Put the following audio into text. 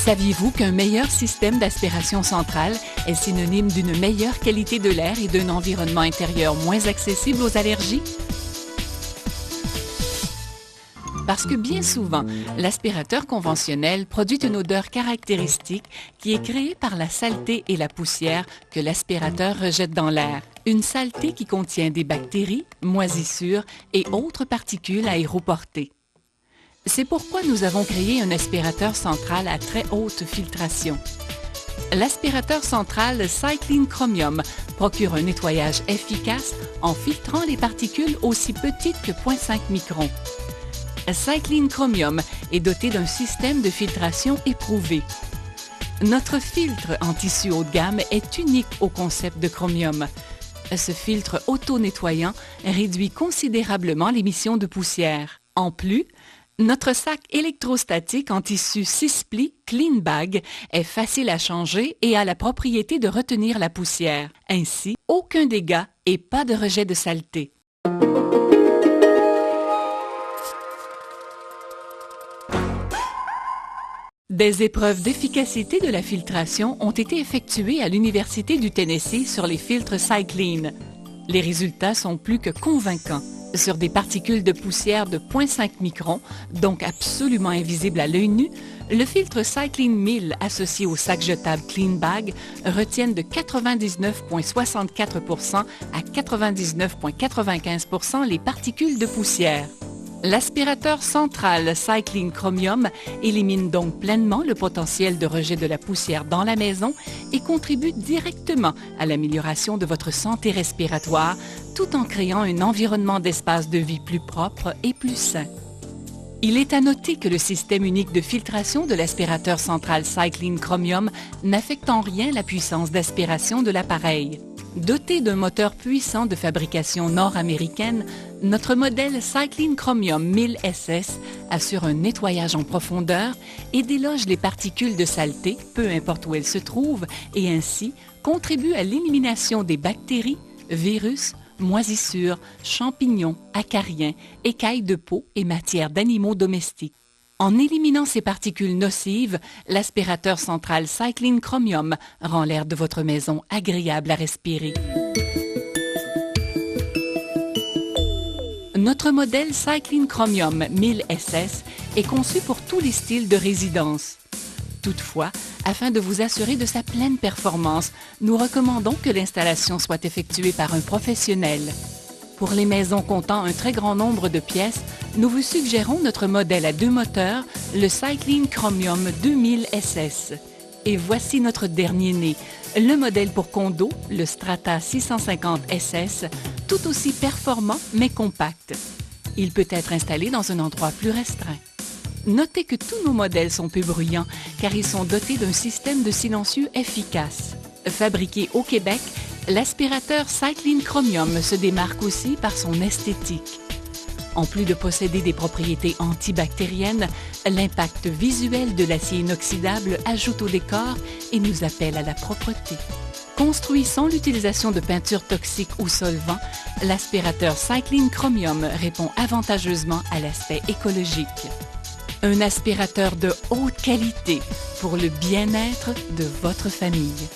Saviez-vous qu'un meilleur système d'aspiration centrale est synonyme d'une meilleure qualité de l'air et d'un environnement intérieur moins accessible aux allergies? Parce que bien souvent, l'aspirateur conventionnel produit une odeur caractéristique qui est créée par la saleté et la poussière que l'aspirateur rejette dans l'air. Une saleté qui contient des bactéries, moisissures et autres particules aéroportées. C'est pourquoi nous avons créé un aspirateur central à très haute filtration. L'aspirateur central Cycleen Chromium procure un nettoyage efficace en filtrant les particules aussi petites que 0,5 microns. Cycleen Chromium est doté d'un système de filtration éprouvé. Notre filtre en tissu haut de gamme est unique au concept de Chromium. Ce filtre auto-nettoyant réduit considérablement l'émission de poussière. En plus, notre sac électrostatique en tissu 6 plis Clean Bag est facile à changer et a la propriété de retenir la poussière. Ainsi, aucun dégât et pas de rejet de saleté. Des épreuves d'efficacité de la filtration ont été effectuées à l'Université du Tennessee sur les filtres Cycleen. Les résultats sont plus que convaincants. Sur des particules de poussière de 0,5 microns, donc absolument invisibles à l'œil nu, le filtre Cycleen 1000 associé au sac jetable Clean Bag retiennent de 99,64% à 99,95% les particules de poussière. L'aspirateur central Cycleen Chromium élimine donc pleinement le potentiel de rejet de la poussière dans la maison et contribue directement à l'amélioration de votre santé respiratoire, tout en créant un environnement d'espace de vie plus propre et plus sain. Il est à noter que le système unique de filtration de l'aspirateur central Cycleen Chromium n'affecte en rien la puissance d'aspiration de l'appareil. Doté d'un moteur puissant de fabrication nord-américaine, notre modèle Cycleen Chromium 1000 SS assure un nettoyage en profondeur et déloge les particules de saleté, peu importe où elles se trouvent, et ainsi contribue à l'élimination des bactéries, virus, moisissures, champignons, acariens, écailles de peau et matières d'animaux domestiques. En éliminant ces particules nocives, l'aspirateur central Cycleen Chromium rend l'air de votre maison agréable à respirer. Notre modèle Cycleen Chromium 1000 SS est conçu pour tous les styles de résidence. Toutefois, afin de vous assurer de sa pleine performance, nous recommandons que l'installation soit effectuée par un professionnel. Pour les maisons comptant un très grand nombre de pièces, nous vous suggérons notre modèle à 2 moteurs, le Cycleen Chromium 2000 SS. Et voici notre dernier né, le modèle pour condo, le Strata 650 SS, tout aussi performant mais compact. Il peut être installé dans un endroit plus restreint. Notez que tous nos modèles sont peu bruyants car ils sont dotés d'un système de silencieux efficace. Fabriqué au Québec, l'aspirateur Cycleen Chromium se démarque aussi par son esthétique. En plus de posséder des propriétés antibactériennes, l'impact visuel de l'acier inoxydable ajoute au décor et nous appelle à la propreté. Construit sans l'utilisation de peintures toxiques ou solvants, l'aspirateur Cycleen Chromium répond avantageusement à l'aspect écologique. Un aspirateur de haute qualité pour le bien-être de votre famille.